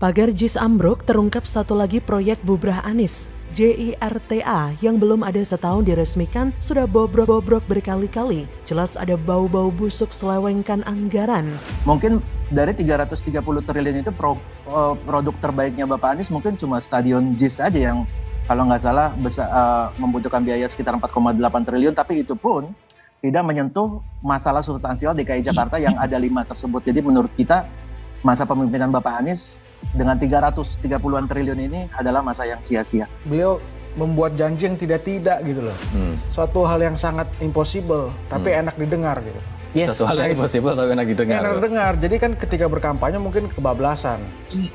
Pagar JIS ambruk, terungkap satu lagi proyek bubrah Anies. JIRTA yang belum ada setahun diresmikan sudah bobrok-bobrok berkali-kali. Jelas ada bau-bau busuk selewengkan anggaran. Mungkin dari 330 triliun itu produk terbaiknya Bapak Anies mungkin cuma stadion JIS aja yang kalau nggak salah membutuhkan biaya sekitar 4,8 triliun, tapi itu pun tidak menyentuh masalah substansial DKI Jakarta yang ada 5 tersebut. Jadi menurut kita masa pemimpinan Bapak Anies dengan 330-an triliun ini adalah masa yang sia-sia. Beliau membuat janji yang tidak-tidak gitu loh. Suatu hal yang sangat impossible, tapi enak didengar gitu. Yes. Suatu hal yang impossible tapi enak didengar. Enak didengar, jadi kan ketika berkampanye mungkin kebablasan.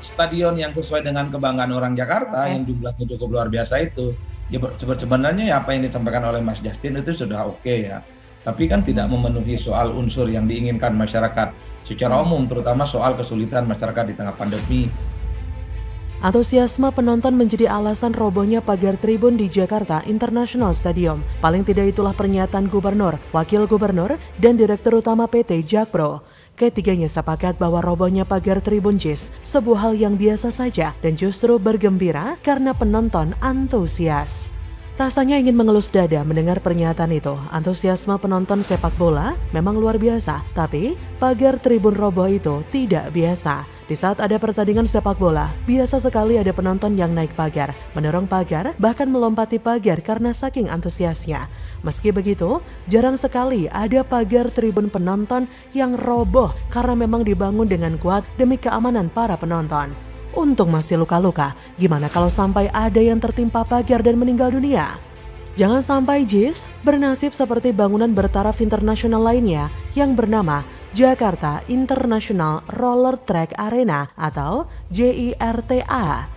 Stadion yang sesuai dengan kebanggaan orang Jakarta, yang jumlahnya cukup luar biasa itu. Ya, sebenarnya ya apa yang disampaikan oleh Mas Justin itu sudah oke ya. Tapi kan tidak memenuhi soal unsur yang diinginkan masyarakat secara umum, terutama soal kesulitan masyarakat di tengah pandemi. Antusiasme penonton menjadi alasan robohnya pagar tribun di Jakarta International Stadium. Paling tidak itulah pernyataan Gubernur, Wakil Gubernur, dan Direktur Utama PT Jakpro. Ketiganya sepakat bahwa robohnya pagar tribun JIS sebuah hal yang biasa saja dan justru bergembira karena penonton antusias. Rasanya ingin mengelus dada mendengar pernyataan itu. Antusiasme penonton sepak bola memang luar biasa, tapi pagar tribun roboh itu tidak biasa. Di saat ada pertandingan sepak bola, biasa sekali ada penonton yang naik pagar, mendorong pagar, bahkan melompati pagar karena saking antusiasnya. Meski begitu, jarang sekali ada pagar tribun penonton yang roboh karena memang dibangun dengan kuat demi keamanan para penonton. Untung masih luka-luka, gimana kalau sampai ada yang tertimpa pagar dan meninggal dunia? Jangan sampai JIS bernasib seperti bangunan bertaraf internasional lainnya yang bernama Jakarta International Roller Track Arena atau JIRTA.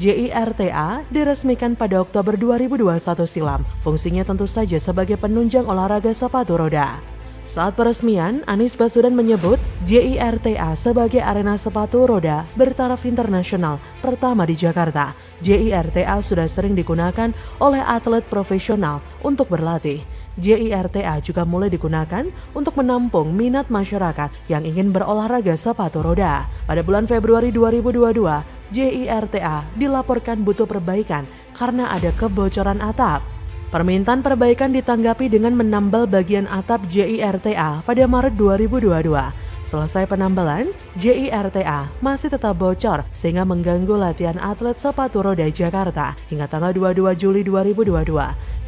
JIRTA diresmikan pada Oktober 2021 silam. Fungsinya tentu saja sebagai penunjang olahraga sepatu roda. Saat peresmian, Anies Baswedan menyebut JIRTA sebagai arena sepatu roda bertaraf internasional pertama di Jakarta. JIRTA sudah sering digunakan oleh atlet profesional untuk berlatih. JIRTA juga mulai digunakan untuk menampung minat masyarakat yang ingin berolahraga sepatu roda. Pada bulan Februari 2022, JIRTA dilaporkan butuh perbaikan karena ada kebocoran atap. Permintaan perbaikan ditanggapi dengan menambal bagian atap JIRTA pada Maret 2022. Selesai penambalan, JIRTA masih tetap bocor sehingga mengganggu latihan atlet sepatu roda Jakarta hingga tanggal 22 Juli 2022.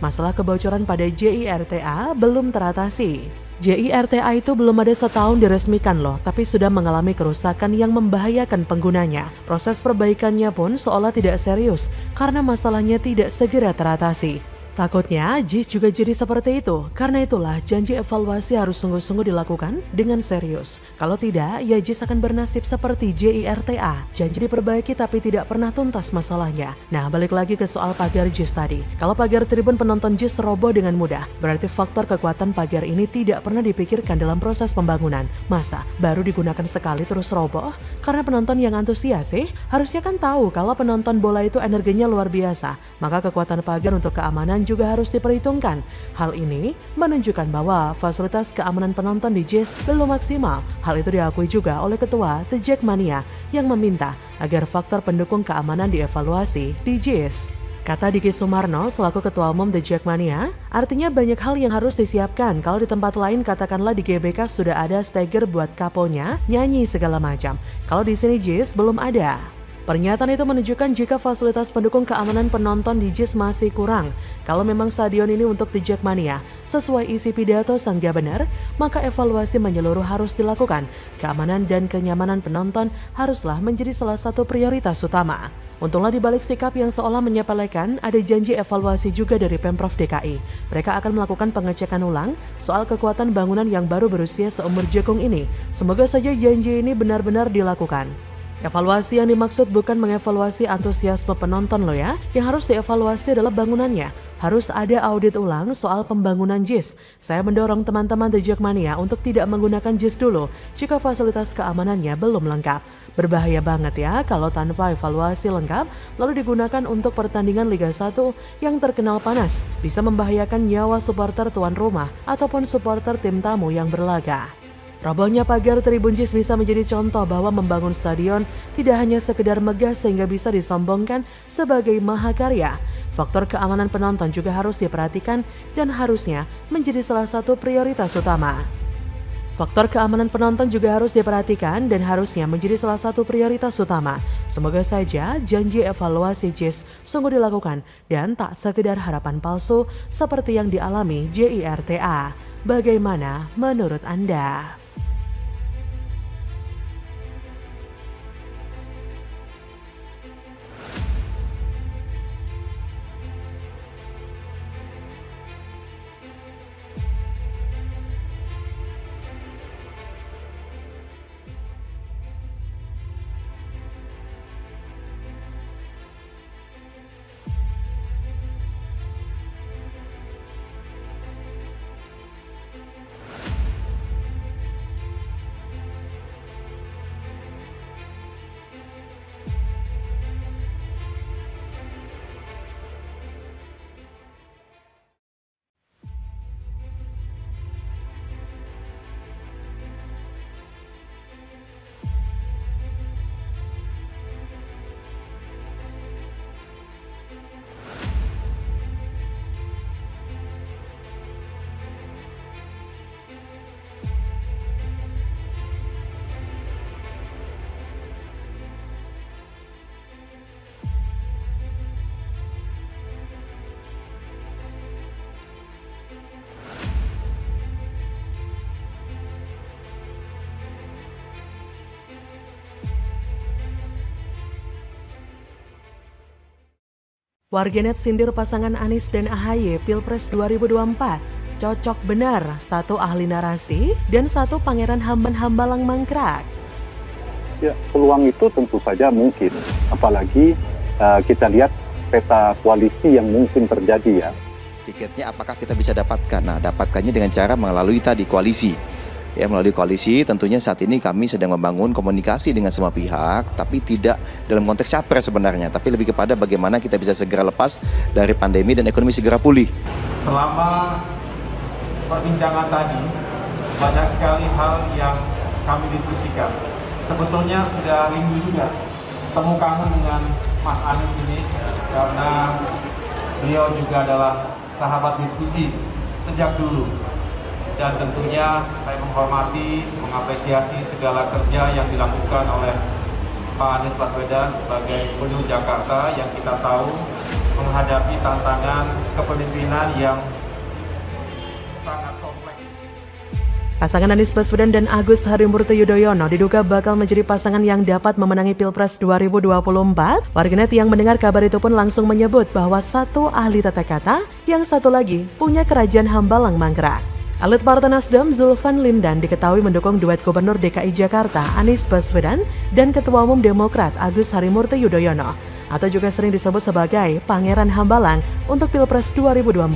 Masalah kebocoran pada JIRTA belum teratasi. JIRTA itu belum ada setahun diresmikan loh, tapi sudah mengalami kerusakan yang membahayakan penggunanya. Proses perbaikannya pun seolah tidak serius karena masalahnya tidak segera teratasi. Takutnya JIS juga jadi seperti itu. Karena itulah janji evaluasi harus sungguh-sungguh dilakukan dengan serius. Kalau tidak, ya JIS akan bernasib seperti JIRTA. Janji diperbaiki tapi tidak pernah tuntas masalahnya. Nah, balik lagi ke soal pagar JIS tadi. Kalau pagar tribun penonton JIS roboh dengan mudah, berarti faktor kekuatan pagar ini tidak pernah dipikirkan dalam proses pembangunan. Masa baru digunakan sekali terus roboh? Karena penonton yang antusias harusnya kan tahu kalau penonton bola itu energinya luar biasa. Maka kekuatan pagar untuk keamanan juga harus diperhitungkan. Hal ini menunjukkan bahwa fasilitas keamanan penonton di JIS belum maksimal. Hal itu diakui juga oleh Ketua The Jackmania yang meminta agar faktor pendukung keamanan dievaluasi di JIS. Kata Diki Sumarno selaku Ketua Umum The Jackmania, artinya banyak hal yang harus disiapkan. Kalau di tempat lain katakanlah di GBK sudah ada steger buat kaponya, nyanyi segala macam. Kalau di sini JIS belum ada. Pernyataan itu menunjukkan jika fasilitas pendukung keamanan penonton di JIS masih kurang. Kalau memang stadion ini untuk The Jackmania, sesuai isi pidato Sangga benar, maka evaluasi menyeluruh harus dilakukan. Keamanan dan kenyamanan penonton haruslah menjadi salah satu prioritas utama. Untunglah di balik sikap yang seolah menyepelekan, ada janji evaluasi juga dari Pemprov DKI. Mereka akan melakukan pengecekan ulang soal kekuatan bangunan yang baru berusia seumur jagung ini. Semoga saja janji ini benar-benar dilakukan. Evaluasi yang dimaksud bukan mengevaluasi antusiasme penonton loh ya. Yang harus dievaluasi adalah bangunannya. Harus ada audit ulang soal pembangunan JIS. Saya mendorong teman-teman The Jackmania untuk tidak menggunakan JIS dulu jika fasilitas keamanannya belum lengkap. Berbahaya banget ya kalau tanpa evaluasi lengkap lalu digunakan untuk pertandingan Liga 1 yang terkenal panas. Bisa membahayakan nyawa supporter tuan rumah ataupun supporter tim tamu yang berlaga. Robohnya pagar Tribun JIS bisa menjadi contoh bahwa membangun stadion tidak hanya sekedar megah sehingga bisa disombongkan sebagai mahakarya. Faktor keamanan penonton juga harus diperhatikan dan harusnya menjadi salah satu prioritas utama. Faktor keamanan penonton juga harus diperhatikan dan harusnya menjadi salah satu prioritas utama. Semoga saja janji evaluasi JIS sungguh dilakukan dan tak sekedar harapan palsu seperti yang dialami JIRTA. Bagaimana menurut Anda? Warganet sindir pasangan Anies dan AHY Pilpres 2024. Cocok benar, satu ahli narasi dan satu pangeran Hambalang mangkrak. Ya, peluang itu tentu saja mungkin. Apalagi kita lihat peta koalisi yang mungkin terjadi ya. Tiketnya apakah kita bisa dapatkan? Nah, dapatkannya dengan cara melalui tadi koalisi. Ya, melalui koalisi tentunya saat ini kami sedang membangun komunikasi dengan semua pihak, tapi tidak dalam konteks capres sebenarnya, tapi lebih kepada bagaimana kita bisa segera lepas dari pandemi dan ekonomi segera pulih. Selama perbincangan tadi, banyak sekali hal yang kami diskusikan. Sebetulnya sudah rindu juga temu kangen dengan Mas Anies ini, karena beliau juga adalah sahabat diskusi sejak dulu. Dan tentunya saya menghormati, mengapresiasi segala kerja yang dilakukan oleh Pak Anies Baswedan sebagai Gubernur Jakarta yang kita tahu menghadapi tantangan kepemimpinan yang sangat kompleks. Pasangan Anies Baswedan dan Agus Harimurti Yudhoyono diduga bakal menjadi pasangan yang dapat memenangi Pilpres 2024. Warganet yang mendengar kabar itu pun langsung menyebut bahwa satu ahli tata kata, yang satu lagi punya kerajaan Hambalang mangkrak. Elit Partai Nasdem Zulfan Lindan diketahui mendukung duet Gubernur DKI Jakarta Anies Baswedan dan Ketua Umum Demokrat Agus Harimurti Yudhoyono, atau juga sering disebut sebagai Pangeran Hambalang untuk Pilpres 2024.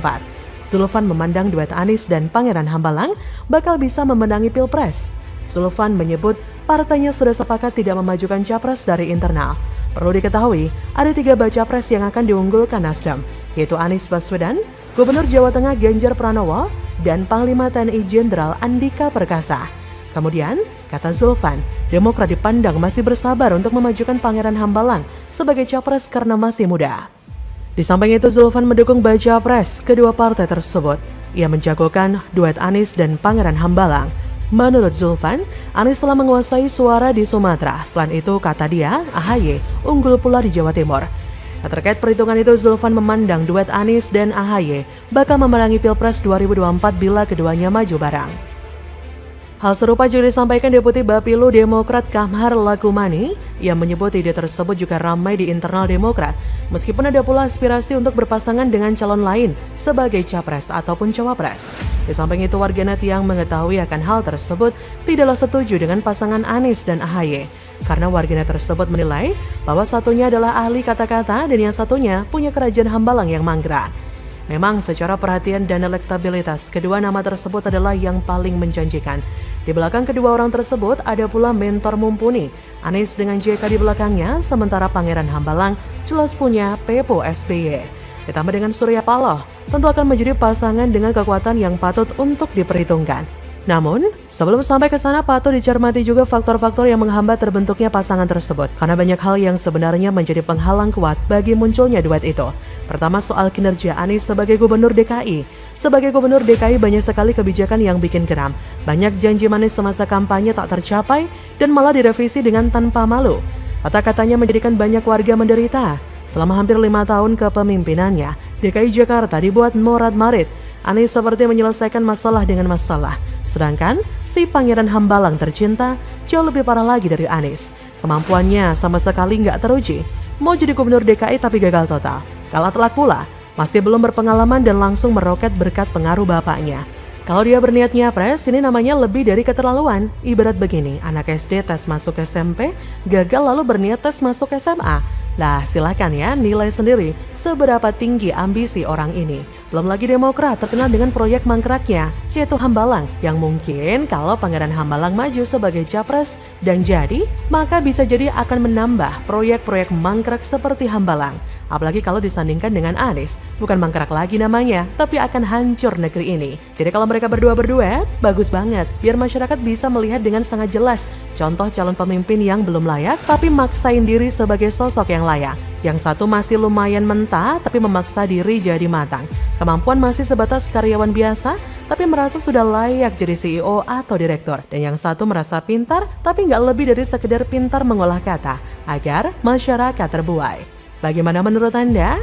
Zulfan memandang duet Anies dan Pangeran Hambalang bakal bisa memenangi Pilpres. Zulfan menyebut partainya sudah sepakat tidak memajukan capres dari internal. Perlu diketahui, ada 3 baca pres yang akan diunggulkan Nasdem, yaitu Anies Baswedan, Gubernur Jawa Tengah Ganjar Pranowo, dan Panglima TNI Jenderal Andika Perkasa. Kemudian, kata Zulfan, Demokrat dipandang masih bersabar untuk memajukan Pangeran Hambalang sebagai capres karena masih muda. Di samping itu, Zulfan mendukung baca pres kedua partai tersebut. Ia menjagokan duet Anies dan Pangeran Hambalang. Menurut Zulfan, Anies telah menguasai suara di Sumatera. Selain itu, kata dia, AHY unggul pula di Jawa Timur. Nah, terkait perhitungan itu, Zulfan memandang duet Anies dan AHY bakal memenangi Pilpres 2024 bila keduanya maju bareng. Hal serupa juga disampaikan Deputi Bapilu Demokrat Kamhar Lakumani yang menyebut ide tersebut juga ramai di internal Demokrat, meskipun ada pula aspirasi untuk berpasangan dengan calon lain sebagai capres ataupun cawapres. Di samping itu, warganet yang mengetahui akan hal tersebut tidaklah setuju dengan pasangan Anies dan AHY, karena warganet tersebut menilai bahwa satunya adalah ahli kata-kata dan yang satunya punya kerajaan Hambalang yang mangkrak. Memang secara perhatian dan elektabilitas, kedua nama tersebut adalah yang paling menjanjikan. Di belakang kedua orang tersebut ada pula mentor mumpuni, Anies dengan JK di belakangnya, sementara Pangeran Hambalang jelas punya Pepo SBY. Ditambah dengan Surya Paloh, tentu akan menjadi pasangan dengan kekuatan yang patut untuk diperhitungkan. Namun, sebelum sampai ke sana patut dicermati juga faktor-faktor yang menghambat terbentuknya pasangan tersebut. Karena banyak hal yang sebenarnya menjadi penghalang kuat bagi munculnya duet itu. Pertama, soal kinerja Anies sebagai Gubernur DKI. Sebagai Gubernur DKI banyak sekali kebijakan yang bikin geram. Banyak janji manis semasa kampanye tak tercapai dan malah direvisi dengan tanpa malu. Kata-katanya menjadikan banyak warga menderita. Selama hampir 5 tahun kepemimpinannya, DKI Jakarta dibuat morat-marit. Anies seperti menyelesaikan masalah dengan masalah. Sedangkan si Pangeran Hambalang tercinta jauh lebih parah lagi dari Anies. Kemampuannya sama sekali nggak teruji. Mau jadi Gubernur DKI tapi gagal total. Kalah telak pula, masih belum berpengalaman dan langsung meroket berkat pengaruh bapaknya. Kalau dia berniat nyapres, ini namanya lebih dari keterlaluan. Ibarat begini, anak SD tes masuk SMP, gagal lalu berniat tes masuk SMA. Lah silakan ya nilai sendiri seberapa tinggi ambisi orang ini. Belum lagi Demokrat terkenal dengan proyek mangkraknya, yaitu Hambalang, yang mungkin kalau Pangeran Hambalang maju sebagai capres dan jadi, maka bisa jadi akan menambah proyek-proyek mangkrak seperti Hambalang. Apalagi kalau disandingkan dengan Anies, bukan mangkrak lagi namanya, tapi akan hancur negeri ini. Jadi kalau mereka berdua berduet, bagus banget, biar masyarakat bisa melihat dengan sangat jelas contoh calon pemimpin yang belum layak, tapi maksain diri sebagai sosok yang layak. Yang satu masih lumayan mentah, tapi memaksa diri jadi matang. Kemampuan masih sebatas karyawan biasa, tapi merasa sudah layak jadi CEO atau direktur. Dan yang satu merasa pintar, tapi nggak lebih dari sekedar pintar mengolah kata, agar masyarakat terbuai. Bagaimana menurut Anda?